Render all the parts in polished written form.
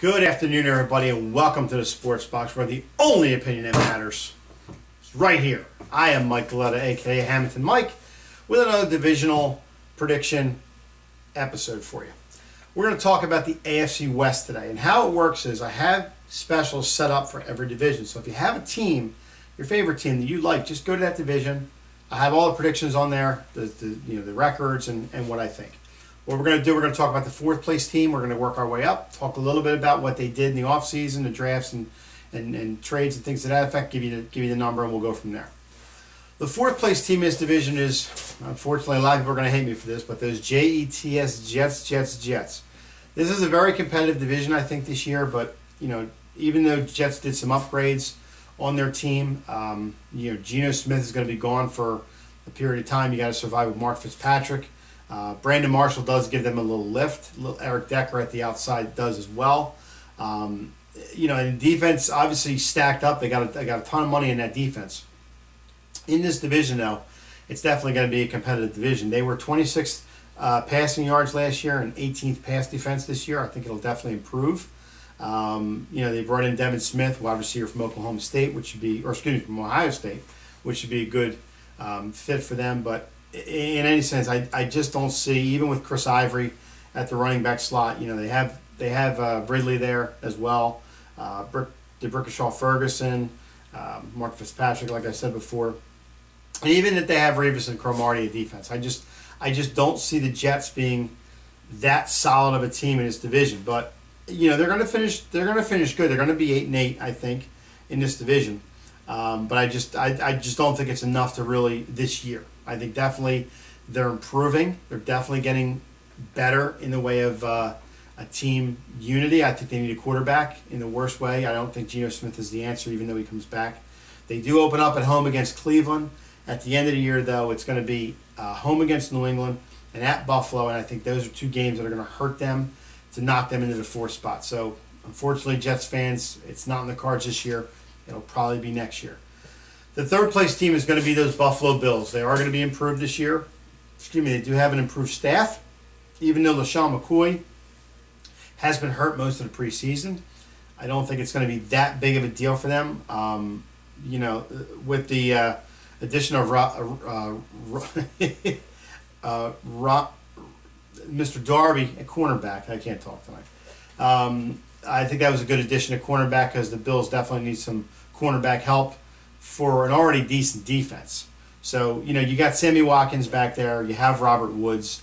Good afternoon, everybody, and welcome to the Sports Box, where the only opinion that matters is right here. I am Mike Galetta, aka Hammonton Mike, with another divisional prediction episode for you. We're going to talk about the AFC West today, and how it works is I have specials set up for every division. So if you have a team, your favorite team that you like, just go to that division. I have all the predictions on there, the records and what I think. What we're going to do, we're going to talk about the fourth place team. We're going to work our way up, talk a little bit about what they did in the offseason, the drafts and trades and things to that effect, give you the number, and we'll go from there. The fourth place team in this division is, unfortunately, a lot of people are going to hate me for this, but those Jets. This is a very competitive division, I think, this year, but, even though Jets did some upgrades on their team, Geno Smith is going to be gone for a period of time. You got to survive with Mark Fitzpatrick. Brandon Marshall does give them a little lift. Eric Decker at the outside does as well. And defense obviously stacked up. They got a ton of money in that defense. In this division, though, it's definitely going to be a competitive division. They were 26th passing yards last year and 18th pass defense this year. I think it'll definitely improve. They brought in Devin Smith, wide receiver from Oklahoma State, from Ohio State, which should be a good fit for them. But in any sense, I just don't see, even with Chris Ivory at the running back slot, they have Ridley there as well, DeBrickashaw Ferguson, Mark Fitzpatrick, like I said before, and even if they have Revis and Cromartie at defense, I just don't see the Jets being that solid of a team in this division. But they're going to finish good. They're going to be 8-8, I think, in this division. But I just don't think it's enough to really this year. I think definitely they're improving. They're definitely getting better in the way of a team unity. I think they need a quarterback in the worst way. I don't think Geno Smith is the answer, even though he comes back. They do open up at home against Cleveland. At the end of the year, though, it's going to be home against New England and at Buffalo, and I think those are two games that are going to hurt them to knock them into the fourth spot. So, unfortunately, Jets fans, it's not in the cards this year. It'll probably be next year. The third place team is going to be those Buffalo Bills. They are going to be improved this year. They do have an improved staff, even though LaShawn McCoy has been hurt most of the preseason. I don't think it's going to be that big of a deal for them. With the addition of Mr. Darby at cornerback. I can't talk tonight. I think that was a good addition at cornerback because the Bills definitely need some cornerback help for an already decent defense. So, you got Sammy Watkins back there. You have Robert Woods.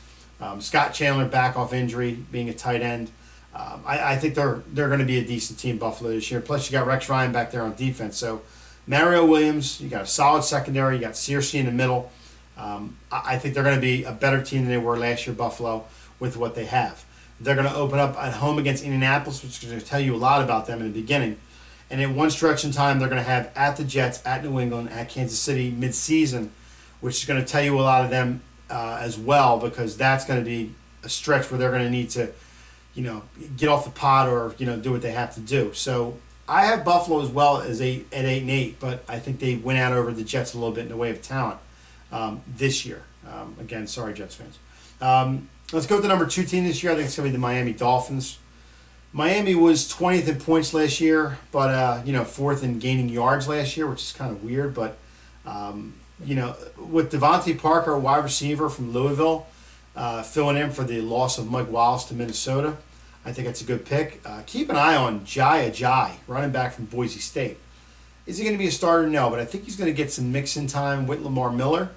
Scott Chandler back off injury, being a tight end. I think they're going to be a decent team, Buffalo, this year. Plus, you got Rex Ryan back there on defense. So, Mario Williams, you got a solid secondary. You got Searcy in the middle. I think they're going to be a better team than they were last year, Buffalo, with what they have. They're going to open up at home against Indianapolis, which is going to tell you a lot about them in the beginning. And in one stretch in time, they're going to have at the Jets, at New England, at Kansas City mid-season, which is going to tell you a lot of them as well, because that's going to be a stretch where they're going to need to, get off the pot or, do what they have to do. So I have Buffalo as well as at 8-8, but I think they went out over the Jets a little bit in the way of talent this year. Again, sorry, Jets fans. Let's go with the number 2 team this year. I think it's going to be the Miami Dolphins. Miami was 20th in points last year, but 4th in gaining yards last year, which is kind of weird. But with Devontae Parker, a wide receiver from Louisville, filling in for the loss of Mike Wallace to Minnesota, I think that's a good pick. Keep an eye on Jai Ajayi, running back from Boise State. Is he going to be a starter? No, but I think he's going to get some mixing time with Lamar Miller.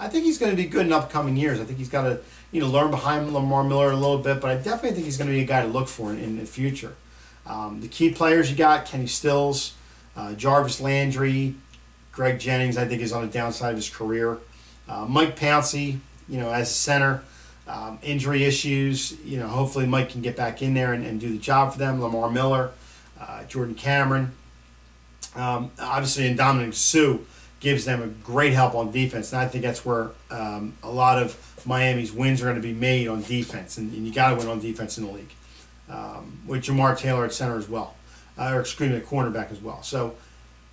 I think he's going to be good in upcoming years. I think he's got to learn behind Lamar Miller a little bit, but I definitely think he's going to be a guy to look for in the future. The key players you got, Kenny Stills, Jarvis Landry, Greg Jennings, I think is on the downside of his career. Mike Pouncey, as a center, injury issues. Hopefully Mike can get back in there and do the job for them. Lamar Miller, Jordan Cameron. Obviously, and Dominic Sue gives them a great help on defense, and I think that's where a lot of Miami's wins are going to be made on defense, and you got to win on defense in the league, with Jamar Taylor at center as well, at cornerback as well. So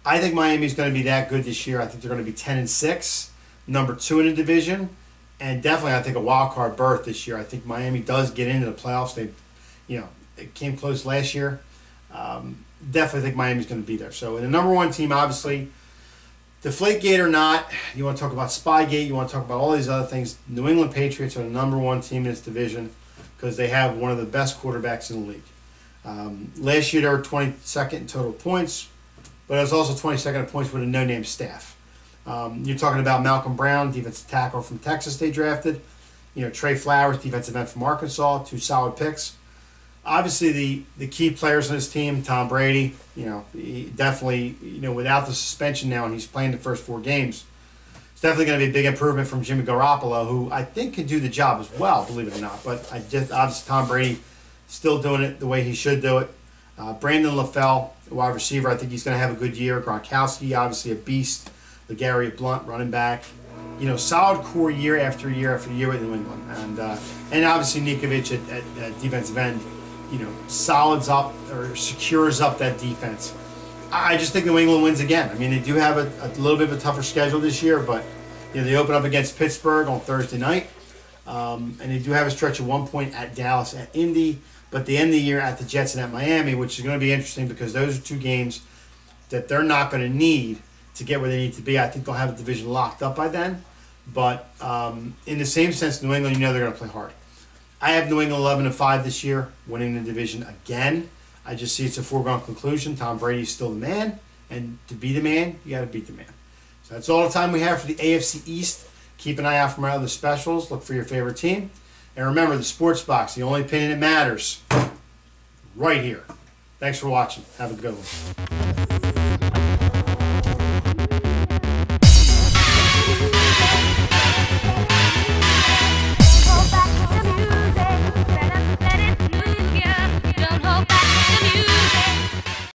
I think Miami's going to be that good this year. I think they're going to be 10-6, number 2 in the division, and definitely I think a wild card berth this year. I think Miami does get into the playoffs. They, it came close last year. Definitely think Miami's going to be there. So in the number one team, obviously, Deflategate or not, you want to talk about Spygate, you want to talk about all these other things. New England Patriots are the number one team in this division because they have one of the best quarterbacks in the league. Last year they were 22nd in total points, but it was also 22nd in points with a no-name staff. You're talking about Malcolm Brown, defensive tackle from Texas they drafted. Trey Flowers, defensive end from Arkansas, 2 solid picks. Obviously, the key players on his team, Tom Brady, he definitely, without the suspension now and he's playing the first 4 games, it's definitely going to be a big improvement from Jimmy Garoppolo, who I think can do the job as well, believe it or not. But obviously Tom Brady still doing it the way he should do it. Brandon LaFell, wide receiver, I think he's going to have a good year. Gronkowski, obviously a beast. LeGarrette Blount, running back. Solid core year after year after year with New England. And obviously Nikovic at defensive end, solids up or secures up that defense. I just think New England wins again. I mean, they do have a little bit of a tougher schedule this year, but they open up against Pittsburgh on Thursday night. And they do have a stretch of 1 point at Dallas, at Indy, but they end the year at the Jets and at Miami, which is going to be interesting because those are 2 games that they're not going to need to get where they need to be. I think they'll have a division locked up by then. But in the same sense, New England, they're going to play hard. I have New England 11-5 this year, winning the division again. I just see it's a foregone conclusion. Tom Brady is still the man, and to be the man, you got to beat the man. So that's all the time we have for the AFC East. Keep an eye out for our other specials. Look for your favorite team. And remember, the Sports Box, the only opinion that matters, right here. Thanks for watching. Have a good one.